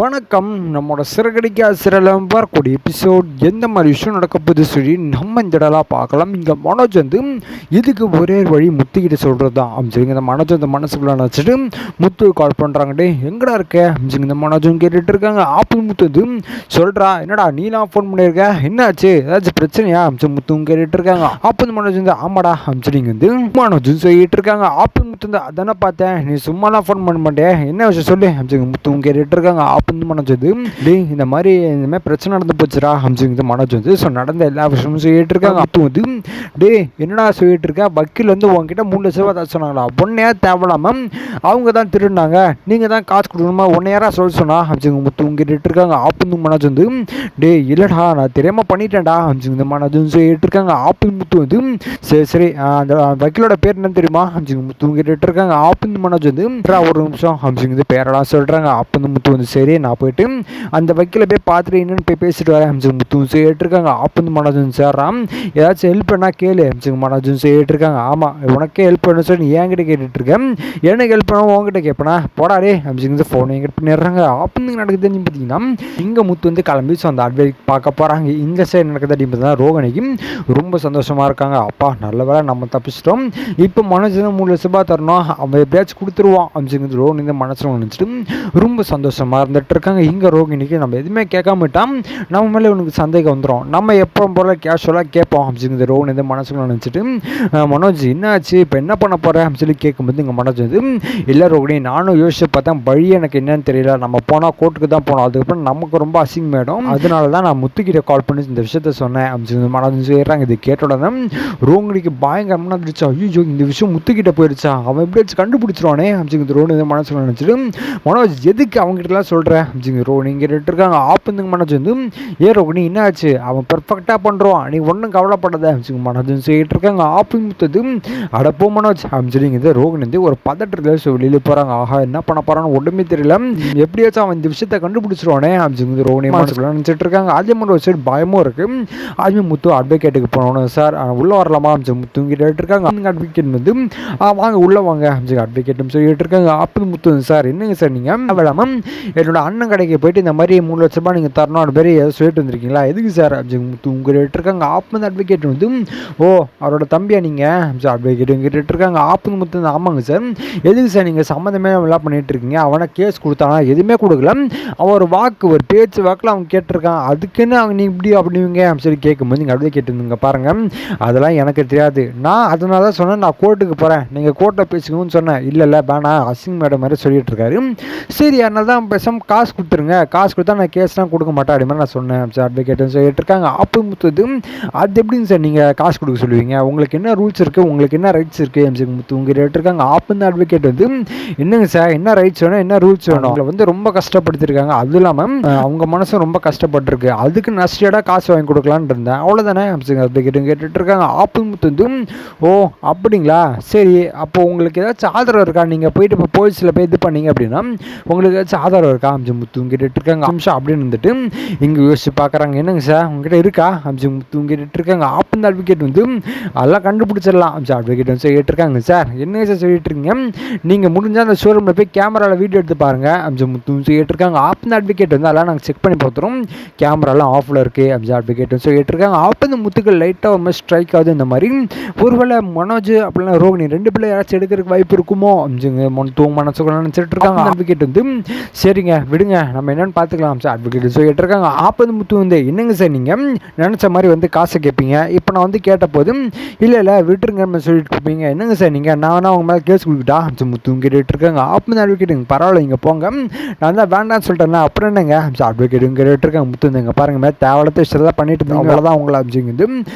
வணக்கம். நம்மளோட சிறகடிக்க சிறலம் வரக்கூடிய எபிசோட் எந்த மாதிரி விஷயம் நடக்க போகுது சொல்லி நம்ம இந்த இடலாம் பார்க்கலாம். இங்கே மனோஜ் வந்து இதுக்கு ஒரே வழி முத்துக்கிட்ட சொல்கிறது தான் அப்படிங்க. இந்த மனோஜ் அந்த மனசுக்குள்ள நினச்சிட்டு முத்து கால் பண்ணுறாங்க. டே எங்கடா இருக்க அப்படிங்க. இந்த மனோஜும் கேட்டுட்டு இருக்காங்க. ஆப்பிள் முத்து வந்து சொல்கிறா, என்னடா நீலாம் ஃபோன் பண்ணியிருக்க, என்னாச்சு, ஏதாச்சும் பிரச்சனையா அப்படின்னு முத்துவும் கேட்டுட்டு இருக்காங்க. ஆப்பிள் மனோஜ் வந்து ஆமாடா அப்படின்னு வந்து மனோஜும் சொல்லிட்டு இருக்காங்க. ஆப்பிள் முத்து வந்து அதானே பார்த்தேன், நீ சும்மாலாம் ஃபோன் பண்ண மாட்டேன், என்ன விஷயம் சொல்லு அப்படின்னு முத்துவும் கேட்டுட்டு இருக்காங்க. ஆப்பிள் மனோஜ் வந்து டே இந்த மாதிரி பிரச்சனை நடந்து போச்சுடா அப்படின்னு மனோஜ் வந்து நடந்த எல்லா விஷயமும் சொல்லிட்டு இருக்காங்க. அப்போ வந்து டே என்னடா சொல்லிட்டு இருக்க, வக்கீல் வந்து உங்ககிட்ட 3 லட்ச ரூபா தான் சொன்னாங்களா, ஒன்னையா தேவலாம அவங்க தான் திருடினாங்க, நீங்கள் தான் காசு கொடுக்கணுமா, ஒன்னையாரா சொல்ல சொன்னா அப்படின்னு முத்து கேட்டுட்டு இருக்காங்க. ஆப்பிள் மனோஜ் வந்து டே இல்லடா நான் தெரியாம பண்ணிட்டேன்டா அப்படின்னு மனோஜ் சொல்லிட்டு இருக்காங்க. ஆப்பிள் முத்து வந்து சரி சரி அந்த வக்கீலோட பேர் என்ன தெரியுமா அப்படின்னு முத்து கேட்டுட்டு இருக்காங்க. ஆப்பிள் மனோஜ் வந்து ஒரு நிமிஷம் அப்படிங்கிறது பேரெல்லாம் சொல்றாங்க. ஆப்பிள் முத்து வந்து சரி நான் போயிட்டு அந்த வக்கீல போய் பார்த்துட்டு என்னன்னு போய் பேசிட்டு வரேன் அப்படின்னு முத்து சொல்லிட்டுருக்காங்க. ஆப்பிள் மனோஜ் சேர்றான், ஏதாச்சும் ஹெல்ப் பண்ணா கேளு அப்படின்னு மனோஜ் சொல்லிட்டு இருக்காங்க. ஆமாம் உனக்கே ஹெல்ப் பண்ண சொல்லி நீ என்கிட்ட கேட்டுட்டு இருக்கேன், எனக்கு ஹெல்ப் பண்ண உங்ககிட்ட கேட்பேனா போடாடே அப்படின்னு ஃபோனை எங்கிட்ட பண்ணிடுறாங்க. ஆப்பிள் நடக்குதுன்னு பார்த்தீங்கன்னா இங்கே முத்து வந்து கிளம்பி அந்த அட்வைஸ் பார்க்க போகிறாங்க. இந்த சைடு நடக்குது அப்படின்னு பார்த்தீங்கன்னா ரோகிணிக்கும் ரொம்ப சந்தோஷமாக இருக்காங்க. அப்பா நல்ல வேலை நம்ம தப்பிச்சிட்டோம், இப்போ மனோஜ் 3 லட்ச ரூபாய் தரணும், அவன் எப்படியாச்சும் கொடுத்துருவான் அப்படிங்கிறது ரோகிணி இந்த மனசில் நினச்சிட்டு ரொம்ப சந்தோஷமாக இருந்துட்டு இருக்காங்க. இங்கே ரோகிணிக்கு நம்ம எதுவுமே கேட்காமட்டான் நம்ம மேலே உனக்கு சந்தேகம் வந்துடும், நம்ம எப்போ போல கேஷுவலாக கேட்போம் அப்படிங்கிறது ரோகிணி இந்த மனசுக்குள்ள நினச்சிட்டு மனோஜ் என்னாச்சு இப்போ என்ன பண்ண போகிறேன் அப்படின்னு சொல்லி கேட்கும்போது இங்கே மனோஜ் வந்து இல்லை ரோகிணி நானும் யோசிச்சு பார்த்தேன், வழி எனக்கு என்னன்னு தெரியல, நம்ம போனால் கோர்ட்டுக்கு தான் போனோம், அதுக்கப்புறம் நமக்கு ரொம்ப அசிங்கமாயிடும், அதனால தான் நான் முத்துக்கிட்ட கால் பண்ணி இந்த விஷயத்த சொன்னேன் அப்படின்னு மனோஜ் சொல்லிடுறாங்க. இது கேட்ட உடனே ரோகிணிக்கு பயங்கரமாக இருந்துச்சு. ஐயோ இந்த விஷயம் முத்துக்கிட்ட போயிடுச்சா, அவன் எப்படி கண்டுபிடிச்சிருவானே அப்படிங்கிறது ரோகிணி மனசுக்குள்ள நினச்சிட்டு மனோஜ் எதுக்கு அவங்ககிட்டலாம் சொல்கிறேன் அப்படிங்க ரோகிணி கேட்டுட்டு இருக்காங்க. ஆப்புங்க மனோஜ் வந்து ஏ ரோகிணி என்ன ஆச்சு, அவன் பெர்ஃபெக்டாக பண்ணுறான், நீ ஒன்றும் கவலைப்படாத அப்படிங்க மனோஜ் சொல்லிட்டு இருக்காங்க. ஆப்பு முத்தது அடப்போ மனோஜ் அப்படின்னு சொல்லிங்க ரோகிணி வந்து ஒரு பதட்டத்தில் வெளியில் போகிறாங்க. ஆஹா என்ன பண்ண போகிறான்னு ஒன்றுமே தெரியல, எப்படியாச்சும் அவன் இந்த விஷயத்தை கண்டுபிடிச்சிருவானே அப்படின்னு ரோகிணி மனசுக்குள்ள நினச்சிட்டு இருக்காங்க. அதே மாதிரி ஒரு சைடு பயமும் இருக்குது. அதுமே முத்து அட்வொகேட்டுக்கு போனோம் சார் உள்ளே வரலாமா அப்படின்னு முத்து கேட்டுட்டு இருக்காங்க. அட்வொகேட் வந்து வாங்க உள்ளே வாங்க அப்படின்னு அட்வொகேட்டும் சொல்லிட்டு இருக்காங்க. ஆப்பு முத்து சார் என்னங்க சார் நீங்கள் வேளாமல் என்னோட அண்ணன் கடைக்கு போயிட்டு இந்த மாதிரி 3 லட்ச ரூபாய் நீங்கள் தரணும் அது பேர் ஏதோ சொல்லிட்டு வந்திருக்கீங்களா, எதுக்கு சார் அப்படின்னு உங்கள்கிட்ட இருக்காங்க. ஆப்பு அட்வொகேட் வந்து ஓ அவரோட தம்பியா நீங்கள் அட்வொகேட் கேட்டுட்டு இருக்காங்க. ஆப்பு முத்து ஆமாங்க சார், எதுக்கு சார் நீங்கள் சம்மந்தமே எல்லாம் பண்ணிட்டு இருக்கீங்க, அவனை கேஸ் கொடுத்தானா எதுவுமே கொடுக்கல, அவன் ஒரு வாக்கு ஒரு பேச்சு வாக்கில் அவங்க கேட்டிருக்கான், அதுக்குன்னு அவங்க நீ இப்படி அப்படிங்க அப்படின்னு சொல்லி கேட்கும்போது நீங்கள் அட்வொகேட் இருந்துங்க பாருங்கள் அதெல்லாம் எனக்கு தெரியாது, நான் அதனால தான் சொன்னேன் நான் கோர்ட்டுக்கு போகிறேன், நீங்கள் கோர்ட்டில் பேசிக்கணும்னு சொன்னேன், இல்லை வேணாம் அசிங் மேடம் மாதிரி சொல்லிட்டு இருக்காரு, சரி அதனால தான் பேசாமல் காசு கொடுத்துருங்க, காசு கொடுத்தா நான் கேஸ்லாம் கொடுக்க மாட்டேன் அப்படி மாதிரி நான் சொன்னேன் சார் அட்வொகேட்னு சொல்லிட்டு இருக்காங்க. ஆப்பு முத்து அது எப்படிங்க சார் நீங்கள் காசு கொடுக்க சொல்லுவீங்க, உங்களுக்கு என்ன ரூல்ஸ் இருக்குது, உங்களுக்கு என்ன ரைட்ஸ் இருக்குது எம்சி முத்து உங்க இருக்காங்க. ஆப்பு இந்த அட்வொகேட் வந்து என்னங்க சார் என்ன ரைட்ஸ் வேணும் என்ன ரூல்ஸ் வேணும், அவங்களை வந்து ரொம்ப கஷ்டப்படுத்திருக்காங்க, அது இல்லாமல் அவங்க மனசும் ரொம்ப கஷ்டப்பட்டுருக்கு, அதுக்கு நஷ்டடாக காசு வாங்கி கொடுக்கலான்னு இருந்தேன் அவ்வளோதானே அட்வொகேட்டும் கேட்டுட்டு இருக்காங்க. ஆப்பு முத்து வந்து ஓ அப்படிங்களா சரி, அப்போ உங்களுக்கு ஏதாச்சும் ஆதரவு இருக்கா, நீங்கள் போயிட்டு இப்போ போலீஸில் போய் இது பண்ணீங்க அப்படின்னா உங்களுக்கு ஏதாச்சும் ஆதாரம் இருக்கா அம்ஜி முத்து கேட்டுட்டு இருக்காங்க. அம்சம் அப்படின்னு இருந்துட்டு இங்கே யோசிச்சு பார்க்குறாங்க, என்னங்க சார் உங்ககிட்ட இருக்கா அம்ஜி முத்து கேட்டுட்டு இருக்காங்க. ஆப் இந்த அட்வொகேட் வந்து அதெல்லாம் கண்டுபிடிச்சிடலாம் அம்ஜி அட்வொகேட் வந்து சொல்லிட்டு இருக்காங்க. சார் என்ன சார் சொல்லிட்டு இருக்கீங்க, நீங்கள் முடிஞ்சால் அந்த ஷோரூமில் போய் கேமராவில் வீடியோ எடுத்து பாருங்கள் அம்ஜி முத்து சொல்லிட்டு இருக்காங்க. ஆப் இந்த அட்வொகேட் வந்து அதெல்லாம் நாங்கள் செக் பண்ணி பார்த்துறோம், கேமராலாம் ஆஃபில் இருக்குது அம்ஜி அட்வொகேட் வந்து சொல்லிட்டு இருக்காங்க. ஆப் இந்த முத்துக்கள் லைட்டாக ஒரு மாதிரி ஸ்ட்ரைக் ஆகுது, இந்த மாதிரி ஒருவேளை மனோஜ் அப்படின்னா ரோகிணி 2 பேரும் யாராச்சும் எடுக்கிறதுக்கு வாய்ப்பு இருக்குமோ அம்ஜிங்க மனத்துவம் மனசுக்குள்ள நினச்சிட்டு இருக்காங்க. அட்வொகேட் வந்து சரிங்க விடுங்க நம்ம என்னென்னு பார்த்துக்கலாம் சார் அட்வொகேட் சொல்லிட்டு இருக்காங்க. ஆப்பது முத்து வந்து என்னங்க சார் நீங்கள் நினச்ச மாதிரி வந்து காசை கேட்பீங்க, இப்போ நான் வந்து கேட்ட போதும் இல்லை விட்டுருங்க சொல்லிட்டு இருப்பீங்க, என்னங்க சார் நீங்கள் நான் வேணா அவங்க மேலே கேஸ் கொடுக்கிட்டா முத்து கேட்டுட்டு இருக்காங்க. ஆப்பது அட்வொகேட்டுங்க பரவாயில்ல இங்கே போங்க, நான் தான் வேண்டாம்னு சொல்லிட்டேன் அப்புறம் என்னங்க அட்வொகேட்டுங்க கேட்டுட்டு இருக்காங்க. முத்து வந்து இங்கே பாருங்க மேலே தேவையில்லாத விஷயத்தான் பண்ணிட்டு இருந்தீங்க, அவ்வளோதான் அவங்கள அப்படிங்குது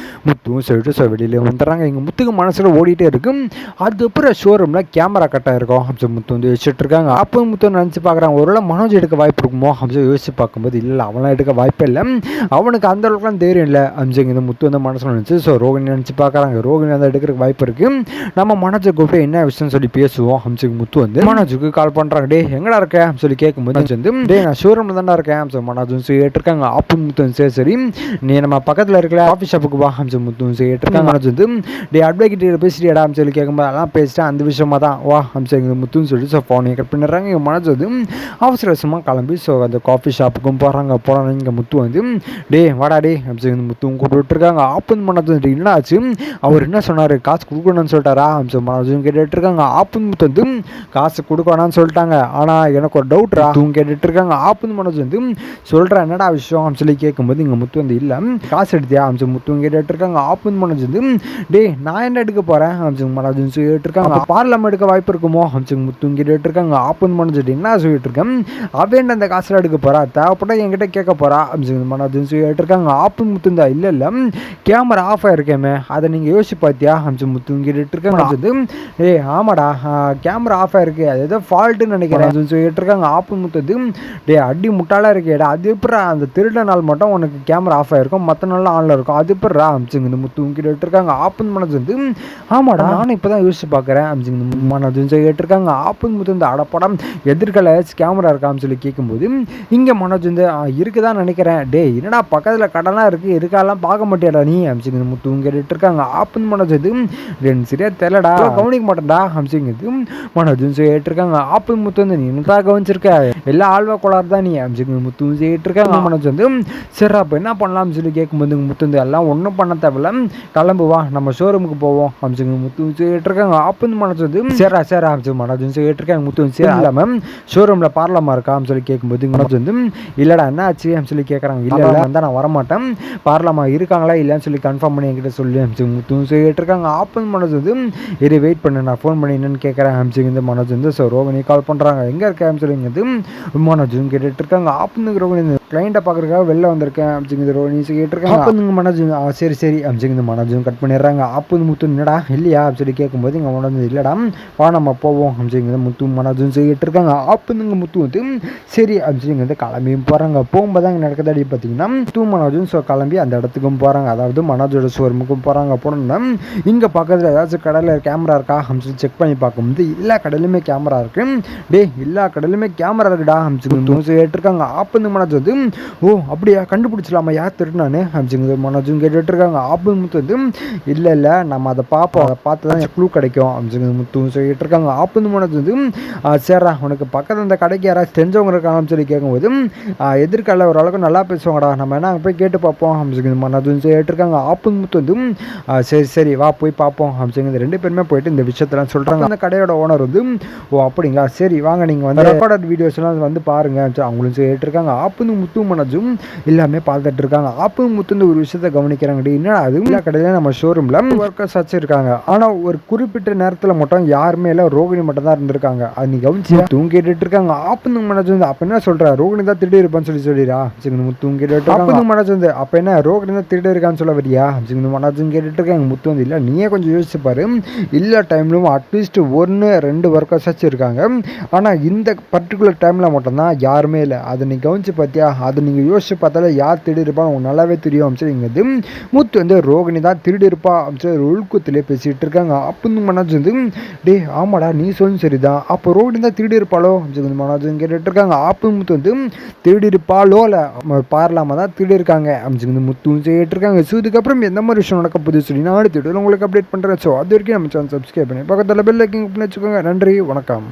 முத்துவும் சொல்லிட்டு வெளியில் வந்துடுறாங்க. எங்கள் முத்துக்கு மனசில் ஓடிட்டே இருக்கு, அதுக்கப்புறம் ஷோரூமில் கேமரா கட்டாக இருக்கும் அப்படி முத்து வந்து வச்சுட்டு இருக்காங்க. அப்போ முத்து நினச்சி பார்க்குறாங்க ஒருவேளை மனோஜ் எடுக்க வாய்ப்பு இருக்குமோ அப்படின்னு யோசிச்சு பார்க்கும்போது இல்லை அவனாம் எடுக்க வாய்ப்பே இல்லை, அவனுக்கு அந்த அளவுக்குலாம் தைரியம் இல்லை அப்படிங்க இந்த முத்து வந்து மனசில் நினச்சி ஸோ ரோகிணி நினச்சி பார்க்குறாங்க. ரோகிணி வந்து எடுக்கிறதுக்கு வாய்ப்பு இருக்குது, நம்ம மனோஜை கூப்பிட்டு என்ன விஷயம்னு சொல்லி பேசுவோம் அப்படின்னு முத்து வந்து மனோஜுக்கு கால் பண்ணுறாங்க. டே எங்கடா இருக்கேன் சொல்லி கேட்கும்போது வந்து டே நான் ஷோரூமில் தானே இருக்கேன் ஸோ மனோஜ் கேட்டிருக்காங்க. ஆப்பு முத்து வந்து சரி சரி நீ நம்ம பக்கத்தில் இருக்கிற ஆஃபீஸ் ஷாப்புக்கு வா அப்படின்னு முத்து கேட்டிருக்காங்க. மனோஜ் வந்து டே அட்வொகேட் பேசிட்டியாடா சொல்லி கேட்கும்போது அதெல்லாம் பேசிட்டேன் அந்த விஷயமா தான் வா அப்படின்னு முத்துன்னு சொல்லி ஸோ ஃபோனை கட் பண்ணிடுறாங்க. மனோஜ் வந்து அவசர அவசரமாக வேகமாக கிளம்பி ஸோ அந்த காஃபி ஷாப்புக்கும் போகிறாங்க. போகிறாங்க இங்கே முத்து வந்து டே வாடா டே அப்படின்னு முத்துவும் கூப்பிட்டுருக்காங்க. ஆப்பன் மனோஜ் என்ன ஆச்சு, அவர் என்ன சொன்னார், காசு கொடுக்கணும்னு சொல்லிட்டாரா அப்படின்னு மனோஜும் கேட்டுட்டு இருக்காங்க. ஆப்பன் முத்து வந்து காசு கொடுக்க வேணாம்னு சொல்லிட்டாங்க. ஆனால் எனக்கு ஒரு டவுட்ரா தூங்க கேட்டுட்டு இருக்காங்க. ஆப்பன் மனோஜ் வந்து சொல்கிறேன் என்னடா விஷயம் அப்படின்னு சொல்லி கேட்கும்போது இங்கே முத்து வந்து இல்லை காசு எடுத்தியா அப்படின்னு முத்துவும் கேட்டுட்டு இருக்காங்க. ஆப்பன் மனோஜ் வந்து டே நான் என்ன எடுக்க போகிறேன் அப்படின்னு மனோஜ் சொல்லிட்டு இருக்காங்க. பார்லாம எடுக்க வாய்ப்பு இருக்குமோ அப்படின்னு முத்துவும் கேட்டுட்டு இருக்காங்க. ஆப்பன் மனோஜ் என்ன சொல்லிட்டு இருக்கேன், அவன் அந்த காசுல எடுக்க போறா, தேவைப்பட்ட என்கிட்ட கேட்க போறா அப்படின்னு மனோஜ் சொல்லிட்டு இருக்காங்க. ஆப்பன் முத்து இருந்தா இல்லை இல்லை கேமரா ஆஃப் ஆயிருக்கேமே அதை நீங்கள் யோசிச்சு பார்த்தியா அப்படின்னு முத்து கேட்டுட்டு இருக்காங்க. ஏ ஆமாடா கேமரா ஆஃப் ஆயிருக்கு, அது ஏதோ ஃபால்ட்டுன்னு நினைக்கிறேன் அப்படின்னு சொல்லிட்டு இருக்காங்க. ஆப்பன் முத்து டே அடி முட்டாளாக இருக்கேடா, அது எப்படி அந்த திருட நாள் மட்டும் உனக்கு கேமரா ஆஃப் ஆயிருக்கும், மற்ற நாள்லாம் ஆன்ல இருக்கும், அது எப்படிரா அப்படின்னு முத்து கேட்டுட்டு இருக்காங்க. ஆப்பன் மனோஜ் வந்து ஆமாடா நானும் இப்போ தான் யோசிச்சு பார்க்குறேன் அப்படின்னு மனோஜ் கேட்டுட்டு இருக்காங்க. ஆப்பன் முத்து வந்து அடப்படம் எதிர்கல கேமரா இருக்கான்னு சொல்லி கேட்கும்போது இங்கே மனோஜ் வந்து இருக்குதான் நினைக்கிறேன். டே என்னடா பக்கத்தில் கடலாம் இருக்குது இருக்காலாம் பார்க்க மாட்டேடா நீ அப்படின்னு முத்து கேட்டுட்டு இருக்காங்க. ஆப்பன் மனோஜ் வந்து ரெண்டு சரியா தெரியலடா கவனிக்க மாட்டேன்டா அப்படிங்கிறது மனோஜ் கேட்டுருக்காங்க. ஆப்பன் முத்து வந்து நீ என்னதான் கவனிச்சிருக்க, எல்லா ஆழ்வா கோளாறு தான் நீ அப்படின்னு முத்து கேட்டுருக்காங்க. மனோஜ் வந்து சரி அப்போ என்ன பண்ணலாம்னு சொல்லி கேட்கும்போது முத்து வந்து எல்லாம் ஒன்றும் பண்ண தேவையில்ல, கிளம்பு வா நம்ம ஷோரூமுக்கு போவோம் அப்படின்னு முத்து கேட்டுருக்காங்க. ஆப்பன் மனோஜ் வந்து சரி அப்படின்னு மனோஜ் கேட்டுருக்காங்க. முத்து சரி இல்லாமல் ஷோரூமில் பார்லாமா இருக்கான்னு சொல்லி கேட்கும்போது மனோஜ் வந்து இல்லைடா என்ன ஆச்சு அப்படின்னு சொல்லி கேட்குறாங்க. இல்லை வந்தால் நான் வரமாட்டேன், பார்லாமா இருக்காங்களா இல்லைன்னு சொல்லி கன்ஃபார்ம் பண்ணி என்கிட்ட சொல்லி முத்து கேட்டிருக்காங்க. ஆப்பன் மனோஜ் வந்து இரு வெயிட் பண்ணு நான் ஃபோன் பண்ணி என்னன்னு கேட்குறேன் அப்படின்னு மனோஜ் வந்து ஸோ ரோகிணி கால் பண்ணுறாங்க. எங்கே இருக்கேன் சொல்லிங்கிறது மனோஜும் கேட்டுட்டு இருக்காங்க. ஆப்பனுக்கு ரோகிணி கிளைண்ட்டை பார்க்குறதுக்காக வெளில வந்திருக்கேன் அப்படிங்கிறது ரோகிணி கேட்டிருக்காங்க. ஆப்பனுங்க மனோஜ் சரி சரி அப்படிங்கிறது மனோஜும் கட் பண்ணிடுறாங்க. ஆப்பன் முத்து என்னடா இல்லையா அப்படின்னு சொல்லி கேட்கும்போது இங்கே மனோஜ் இல்லைடா வா நம்ம போவோம் அப்படிங்கிறது முத்து மனோஜும் சொல்லிட்டு இருக்காங்க. ஆப்பனுங்க முத்து வந்து சரி அப்படிங்கிறது கிளம்பியும் போகிறாங்க. போகும்போது அங்கே நடக்குதாடி பார்த்தீங்கன்னா முத்து மனோஜும் ஸோ கிளம்பி அந்த இடத்துக்கும் போகிறாங்க, அதாவது மனோஜோட ஷோரூமுக்கும் போகிறாங்க. போனோம்னா இங்கே பக்கத்தில் ஏதாச்சும் கடையில் கேமரா இருக்கா அப்படின்னு சொல்லி செக் பண்ணி பார்க்கும்போது எல்லா கடையிலுமே கேமரா இருக்கு. டே எல்லா கடையிலுமே கேமரா இருக்குடா அப்படின்னு கேட்டிருக்காங்க. ஆப்பன் மனோஜ் வந்து ஓ அப்படியா கண்டுபிடிச்சலாமா யார் திருநானு அப்படிங்கிறது மனோஜும் கேட்டுட்டு இருக்காங்க. ஆப்பன் முத்து வந்து இல்லை இல்லை நம்ம அதை பார்ப்போம், அதை பார்த்து தான் க்ளூ கிடைக்கும் அப்படிங்கிறது முத்துவும் சொல்லிட்டு இருக்காங்க. ஆப்பன் மனோஜ் வந்து சரிடா உனக்கு பக்கத்தில் அந்த கடைக்கு யாராச்சும் தெரிஞ்சவங்க இருக்காங்கன்னு சொல்லி கேட்கும்போது எதிர்கால ஓரளவுக்கு நல்லா பேசுவாங்கடா, நம்ம என்ன அங்கே போய் கேட்டு பார்ப்போம் அப்படிங்கிறது மனோஜ் சொல்லிட்டு இருக்காங்க. ஆப்பன் முத்து வந்து சரி சரி வா போய் பார்ப்போம் அப்படிங்கிறது ரெண்டு பேருமே போயிட்டு இந்த விஷயத்தெல்லாம் சொல்கிறாங்க. அந்த கடையோட ஓனர் வந்து ஓ அப்படிங்களா சரி வாங்க நீங்கள் வந்து ரெக்கார்டட் வீடியோஸ்லாம் வந்து பாருங்க அவங்களும் சொல்லிட்டு இருக்காங்க. ஆப்பன் முத்து மனோஜும் எல்லாமே பார்த்துட்டு இருக்காங்க. ஆப்பன் முத்து ஒரு விஷயத்த கவனிக்கிறாங்க. என்னடா அது எல்லா கடையிலும் நம்ம ஷோரூமில் ஒர்க்கர்ஸ் வச்சுருக்காங்க, ஆனால் ஒரு குறிப்பிட்ட நேரத்தில் மட்டும் யாருமே இல்லை ரோகிணி மட்டும் தான் இருந்திருக்காங்க, அது நீ கவனிச்சு தூங்கிட்டு இருக்காங்க. ஆப்பன் மனோஜ் வந்து அப்போ என்ன சொல்கிறா ரோகிணி தான் திருடி இருப்பான்னு சொல்லிடுறா தூங்கிட்டு ஆப்பன் மனோஜ் வந்து அப்போ என்ன ரோகிணி தான் திருடி இருக்கான்னு சொல்ல வரியா மனோஜும் கேட்டுட்டு இருக்காங்க. முத்து வந்து இல்லை நீயே கொஞ்சம் யோசிச்சு பாரு, எல்லா டைம்லும் அட்லீஸ்ட் 1-2 ஒர்க்கர்ஸ் வச்சுருக்காங்க, ஆனால் இந்த பர்டிகுலர் டைமில் மட்டும்தான் யாருமே இல்லை, அதை நீ கவனிச்சு பார்த்தியா, அதை நீங்கள் யோசிச்சு பார்த்தாலே யார் திருடி இருப்பான்னு உங்களுக்கு நல்லாவே தெரியும் அப்படிங்கிறது முத்து வந்து ரோகிணி தான் திருடி இருப்பா அப்படின்னு ஒழுக்கத்திலே பேசிகிட்டு இருக்காங்க. அப்போ மனோஜ் வந்து டே ஆமாடா நீ சொல்லு சரிதான், அப்போ ரோகிணி தான் திருடி இருப்பாளோ அப்படின்னு மனோஜ் கேட்டுட்டு இருக்காங்க. ஆப்பு முத்து வந்து திருடி இருப்பாளோ இல்லை பார்லாமா தான் திருடி இருக்காங்க அப்படின்னு முத்துவும் கேட்டு இருக்காங்க. ஸோ இதுக்கப்புறம் எந்த மாதிரி விஷயம் நடக்க போகுது சொல்லி நான் அடுத்த உங்களுக்கு அப்டேட் பண்ணுறேன். ஸோ அது வரைக்கும் நம்ம சேனல் சப்ஸ்கிரைப் பண்ணி பக்கத்தில் பெல் ஐக்கன் பண்ணி வச்சுக்கோங்க. நன்றி வணக்கம்.